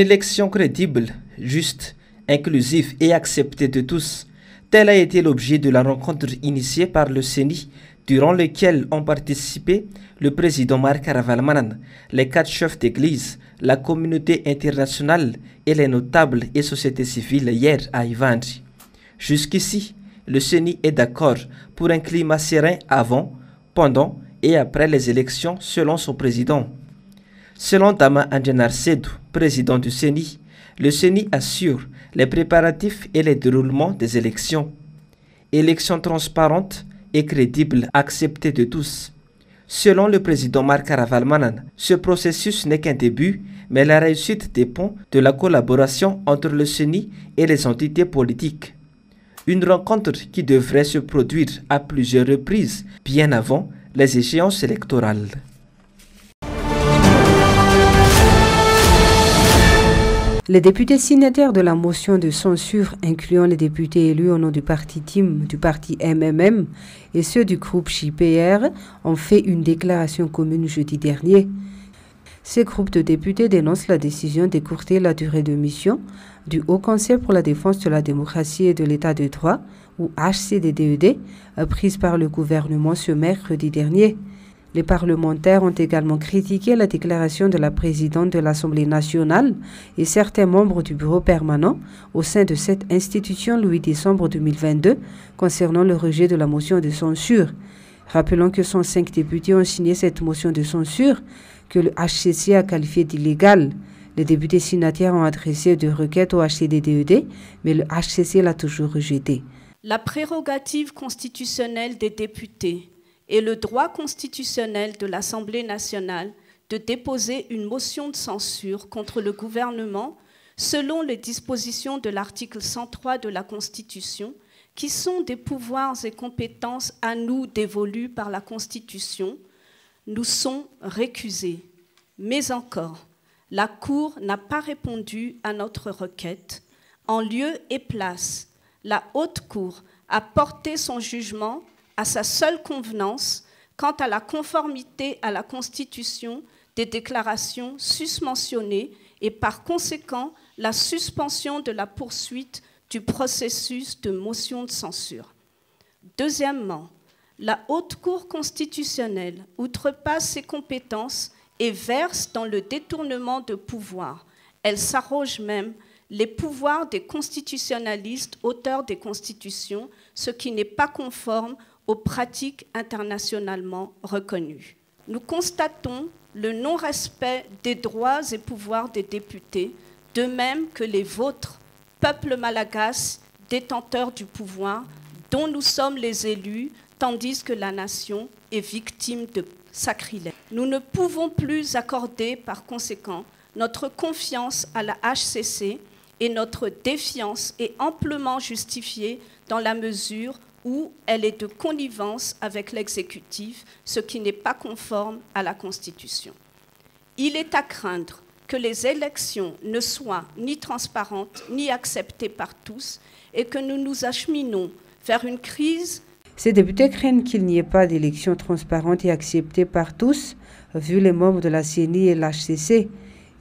élection crédible, juste, inclusive et acceptée de tous. Tel a été l'objet de la rencontre initiée par le CENI, durant laquelle ont participé le président Marc Ravalomanana, les 4 chefs d'église, la communauté internationale et les notables et sociétés civiles hier à Ivandri. Jusqu'ici, le CENI est d'accord pour un climat serein avant, pendant et après les élections selon son président. Selon Dama Anjanar Sedou, président du CENI, le CENI assure les préparatifs et le déroulement des élections. Élections transparentes et crédibles acceptées de tous. Selon le président Marc Ravalomanana, ce processus n'est qu'un début, mais la réussite dépend de la collaboration entre le CENI et les entités politiques. Une rencontre qui devrait se produire à plusieurs reprises, bien avant les échéances électorales. Les députés signataires de la motion de censure, incluant les députés élus au nom du parti TIM, du parti MMM et ceux du groupe JPR, ont fait une déclaration commune jeudi dernier. Ces groupes de députés dénoncent la décision d'écourter la durée de mission du Haut Conseil pour la défense de la démocratie et de l'état de droit, ou HCDDED, prise par le gouvernement ce mercredi dernier. Les parlementaires ont également critiqué la déclaration de la présidente de l'Assemblée nationale et certains membres du bureau permanent au sein de cette institution le 8 décembre 2022 concernant le rejet de la motion de censure. Rappelons que 105 députés ont signé cette motion de censure que le HCC a qualifiée d'illégale. Les députés signataires ont adressé 2 requêtes au HCDDED, mais le HCC l'a toujours rejetée. La prérogative constitutionnelle des députés et le droit constitutionnel de l'Assemblée nationale de déposer une motion de censure contre le gouvernement selon les dispositions de l'article 103 de la Constitution, qui sont des pouvoirs et compétences à nous dévolus par la Constitution, nous sont récusés. Mais encore, la Cour n'a pas répondu à notre requête. En lieu et place, la Haute Cour a porté son jugement à sa seule convenance quant à la conformité à la Constitution des déclarations susmentionnées et par conséquent la suspension de la poursuite du processus de motion de censure. Deuxièmement, la Haute Cour constitutionnelle outrepasse ses compétences et verse dans le détournement de pouvoir. Elle s'arroge même les pouvoirs des constitutionnalistes auteurs des constitutions, ce qui n'est pas conforme aux pratiques internationalement reconnues. Nous constatons le non-respect des droits et pouvoirs des députés, de même que les vôtres, peuple malagasy, détenteurs du pouvoir, dont nous sommes les élus, tandis que la nation est victime de sacrilège. Nous ne pouvons plus accorder, par conséquent, notre confiance à la HCC et notre défiance est amplement justifiée dans la mesure où elle est de connivence avec l'exécutif, ce qui n'est pas conforme à la Constitution. Il est à craindre que les élections ne soient ni transparentes ni acceptées par tous et que nous nous acheminons vers une crise. Ces députés craignent qu'il n'y ait pas d'élections transparentes et acceptées par tous, vu les membres de la CENI et l'HCC.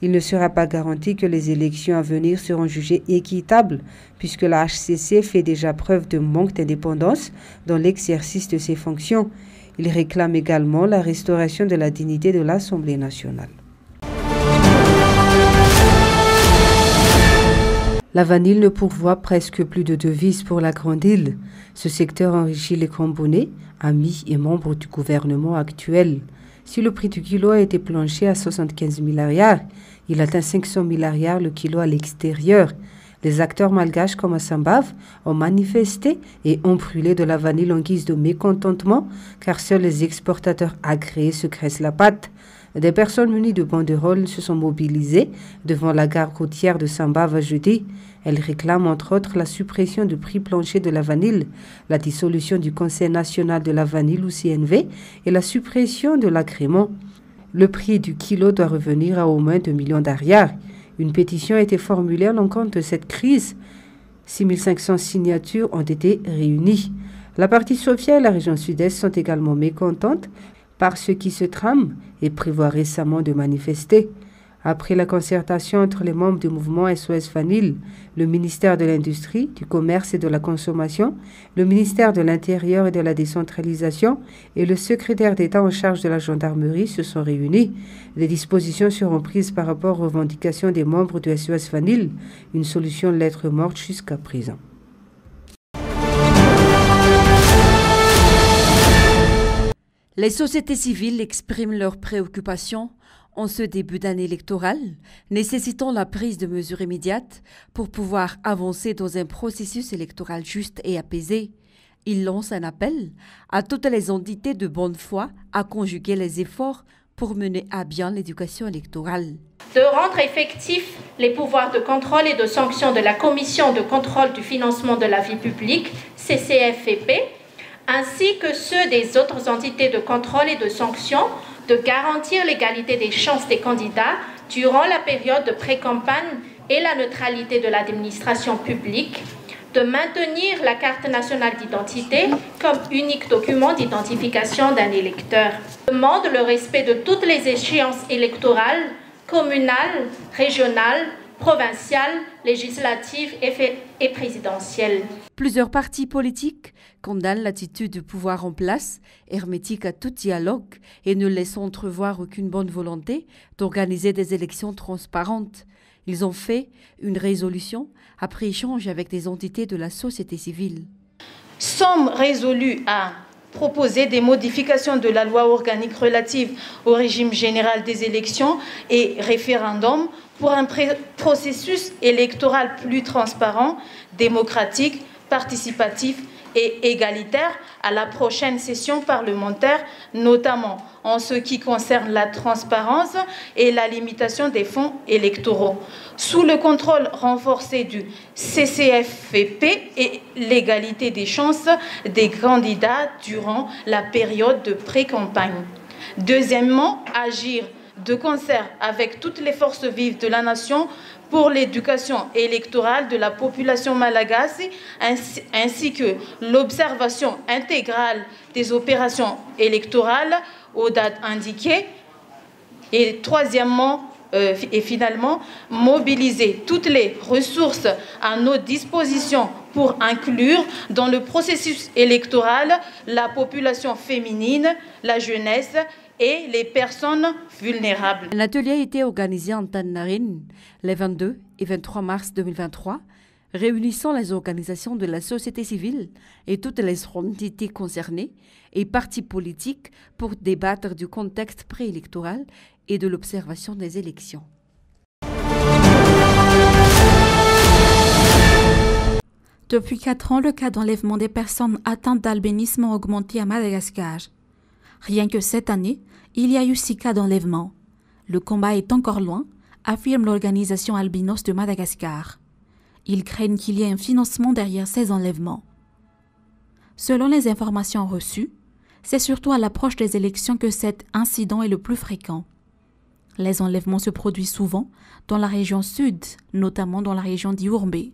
Il ne sera pas garanti que les élections à venir seront jugées équitables, puisque la HCC fait déjà preuve de manque d'indépendance dans l'exercice de ses fonctions. Il réclame également la restauration de la dignité de l'Assemblée nationale. La vanille ne pourvoit presque plus de devises pour la Grande Île. Ce secteur enrichit les Cambonais, amis et membres du gouvernement actuel. Si le prix du kilo a été planché à 75 milliards, il atteint 500 milliards le kilo à l'extérieur. Les acteurs malgaches comme à Sambave ont manifesté et ont brûlé de la vanille en guise de mécontentement, car seuls les exportateurs agréés se graissent la patte. Des personnes munies de banderoles se sont mobilisées devant la gare routière de Sambave jeudi. Elles réclament entre autres la suppression du prix plancher de la vanille, la dissolution du Conseil national de la vanille ou CNV et la suppression de l'agrément. Le prix du kilo doit revenir à au moins 2 millions d'ariars. Une pétition a été formulée à l'encontre de cette crise. 6500 signatures ont été réunies. La partie Sofia et la région sud-est sont également mécontentes par ce qui se trame et prévoient récemment de manifester. Après la concertation entre les membres du mouvement SOS Fanil, le ministère de l'Industrie, du Commerce et de la Consommation, le ministère de l'Intérieur et de la Décentralisation et le secrétaire d'État en charge de la gendarmerie se sont réunis. Des dispositions seront prises par rapport aux revendications des membres du SOS Fanil, une solution lettre morte jusqu'à présent. Les sociétés civiles expriment leurs préoccupations en ce début d'année électorale, nécessitant la prise de mesures immédiates pour pouvoir avancer dans un processus électoral juste et apaisé. Ils lancent un appel à toutes les entités de bonne foi à conjuguer les efforts pour mener à bien l'éducation électorale. De rendre effectifs les pouvoirs de contrôle et de sanction de la Commission de contrôle du financement de la vie publique, CCFEP, ainsi que ceux des autres entités de contrôle et de sanction, de garantir l'égalité des chances des candidats durant la période de pré-campagne et la neutralité de l'administration publique, de maintenir la carte nationale d'identité comme unique document d'identification d'un électeur, demande le respect de toutes les échéances électorales, communales, régionales, provinciales, législatives et présidentielles. Plusieurs partis politiques condamnent l'attitude du pouvoir en place, hermétique à tout dialogue et ne laissant entrevoir aucune bonne volonté d'organiser des élections transparentes. Ils ont fait une résolution après échange avec des entités de la société civile. Sommes résolus à proposer des modifications de la loi organique relative au régime général des élections et référendums pour un processus électoral plus transparent, démocratique, participatif et égalitaire à la prochaine session parlementaire, notamment en ce qui concerne la transparence et la limitation des fonds électoraux, sous le contrôle renforcé du CCFEP et l'égalité des chances des candidats durant la période de pré-campagne. Deuxièmement, agir de concert avec toutes les forces vives de la nation pour l'éducation électorale de la population malagasy, ainsi que l'observation intégrale des opérations électorales aux dates indiquées. Et troisièmement, et finalement, mobiliser toutes les ressources à notre disposition pour inclure dans le processus électoral la population féminine, la jeunesse et les personnes vulnérables. Un atelier a été organisé en Tanarine les 22 et 23 mars 2023, réunissant les organisations de la société civile et toutes les entités concernées et partis politiques pour débattre du contexte préélectoral et de l'observation des élections. Depuis 4 ans, le cas d'enlèvement des personnes atteintes d'albinisme a augmenté à Madagascar. Rien que cette année, il y a eu 6 cas d'enlèvement. Le combat est encore loin, affirme l'organisation albinos de Madagascar. Ils craignent qu'il y ait un financement derrière ces enlèvements. Selon les informations reçues, c'est surtout à l'approche des élections que cet incident est le plus fréquent. Les enlèvements se produisent souvent dans la région sud, notamment dans la région d'Iourbé.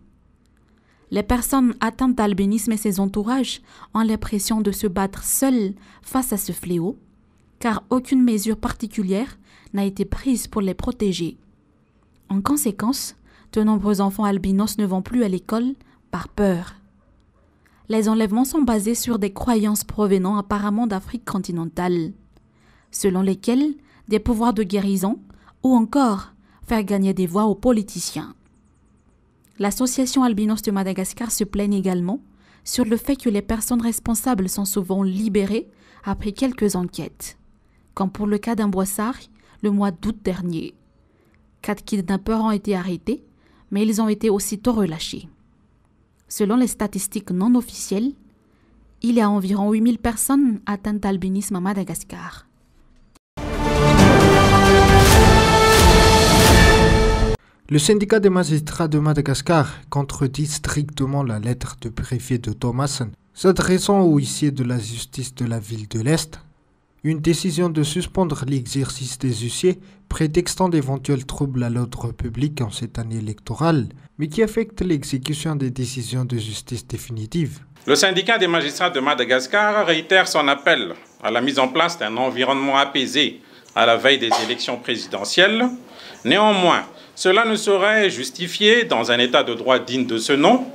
Les personnes atteintes d'albinisme et ses entourages ont l'impression de se battre seules face à ce fléau, car aucune mesure particulière n'a été prise pour les protéger. En conséquence, de nombreux enfants albinos ne vont plus à l'école par peur. Les enlèvements sont basés sur des croyances provenant apparemment d'Afrique continentale, selon lesquelles des pouvoirs de guérison ou encore faire gagner des voix aux politiciens. L'association albinos de Madagascar se plaigne également sur le fait que les personnes responsables sont souvent libérées après quelques enquêtes, comme pour le cas d'un Boissard le mois d'août dernier. 4 kidnappeurs ont été arrêtés, mais ils ont été aussitôt relâchés. Selon les statistiques non officielles, il y a environ 8000 personnes atteintes d'albinisme à Madagascar. Le syndicat des magistrats de Madagascar contredit strictement la lettre du préfet de Thomassen, s'adressant aux huissiers de la justice de la ville de l'Est. Une décision de suspendre l'exercice des huissiers, prétextant d'éventuels troubles à l'ordre public en cette année électorale, mais qui affecte l'exécution des décisions de justice définitives. Le syndicat des magistrats de Madagascar réitère son appel à la mise en place d'un environnement apaisé à la veille des élections présidentielles, Néanmoins, cela ne saurait justifier, dans un état de droit digne de ce nom,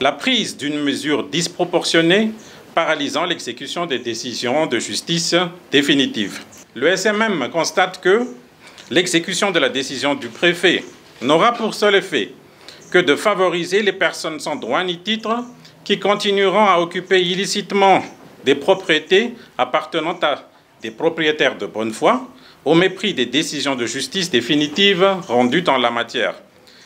la prise d'une mesure disproportionnée paralysant l'exécution des décisions de justice définitives. Le SMM constate que l'exécution de la décision du préfet n'aura pour seul effet que de favoriser les personnes sans droit ni titre qui continueront à occuper illicitement des propriétés appartenant à des propriétaires de bonne foi, au mépris des décisions de justice définitives rendues en la matière.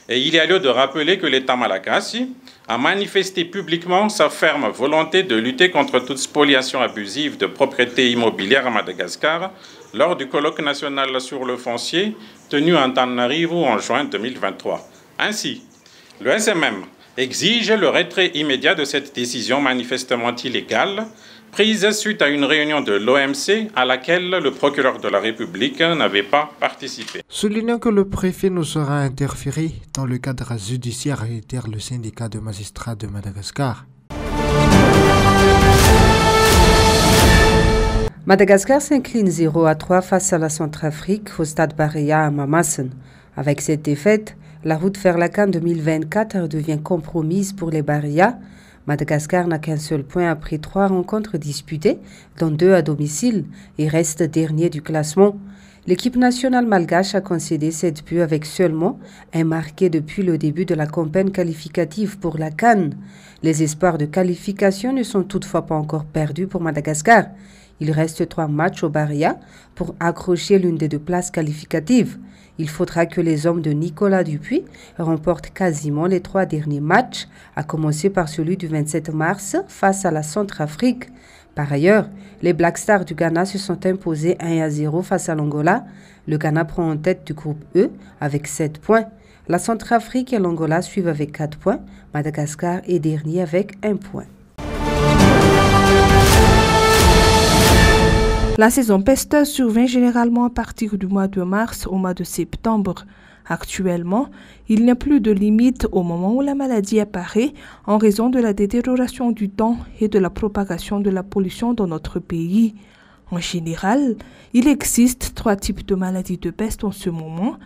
Et il y a lieu de rappeler que l'État malagasy a manifesté publiquement sa ferme volonté de lutter contre toute spoliation abusive de propriétés immobilières à Madagascar lors du colloque national sur le foncier tenu à Antananarivo en juin 2023. Ainsi, le SMM exige le retrait immédiat de cette décision manifestement illégale prise suite à une réunion de l'OMC à laquelle le procureur de la République n'avait pas participé. Soulignant que le préfet ne sera interféré dans le cadre judiciaire, réitère le syndicat de magistrats de Madagascar. Madagascar s'incline 0-3 face à la Centrafrique au stade Baréa à Mamassen. Avec cette défaite, la route vers la CAN 2024 devient compromise pour les Baréas. Madagascar n'a qu'un seul point après 3 rencontres disputées, dont 2 à domicile, et reste dernier du classement. L'équipe nationale malgache a concédé 7 buts avec seulement un marqué depuis le début de la campagne qualificative pour la CAN. Les espoirs de qualification ne sont toutefois pas encore perdus pour Madagascar. Il reste 3 matchs au Baréa pour accrocher l'une des 2 places qualificatives. Il faudra que les hommes de Nicolas Dupuis remportent quasiment les 3 derniers matchs, à commencer par celui du 27 mars face à la Centrafrique. Par ailleurs, les Black Stars du Ghana se sont imposés 1-0 face à l'Angola. Le Ghana prend en tête du groupe E avec 7 points. La Centrafrique et l'Angola suivent avec 4 points. Madagascar est dernier avec 1 point. La saison pesteuse survient généralement à partir du mois de mars au mois de septembre. Actuellement, il n'y a plus de limite au moment où la maladie apparaît en raison de la détérioration du temps et de la propagation de la pollution dans notre pays. En général, il existe 3 types de maladies de peste en ce moment: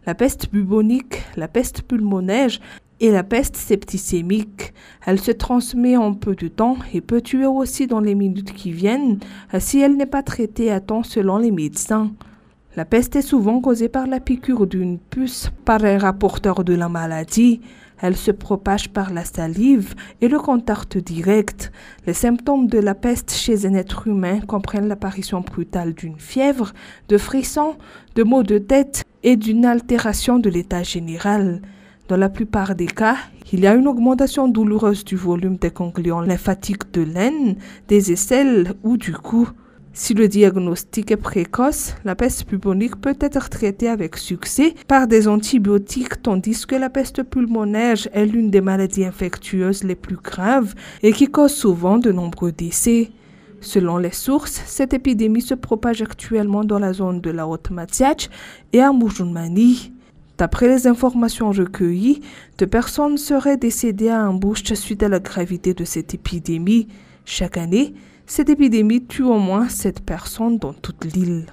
la peste bubonique, la peste pulmonaire et la peste septicémique. Elle se transmet en peu de temps et peut tuer aussi dans les minutes qui viennent si elle n'est pas traitée à temps selon les médecins. La peste est souvent causée par la piqûre d'une puce par un rapporteur de la maladie. Elle se propage par la salive et le contact direct. Les symptômes de la peste chez un être humain comprennent l'apparition brutale d'une fièvre, de frissons, de maux de tête et d'une altération de l'état général. Dans la plupart des cas, il y a une augmentation douloureuse du volume des ganglions lymphatiques de l'aine, des aisselles ou du cou. Si le diagnostic est précoce, la peste bubonique peut être traitée avec succès par des antibiotiques, tandis que la peste pulmonaire est l'une des maladies infectieuses les plus graves et qui cause souvent de nombreux décès. Selon les sources, cette épidémie se propage actuellement dans la zone de la Haute-Matiach et à Mujunmani. D'après les informations recueillies, 2 personnes seraient décédées à Ambouche suite à la gravité de cette épidémie. Chaque année, cette épidémie tue au moins 7 personnes dans toute l'île.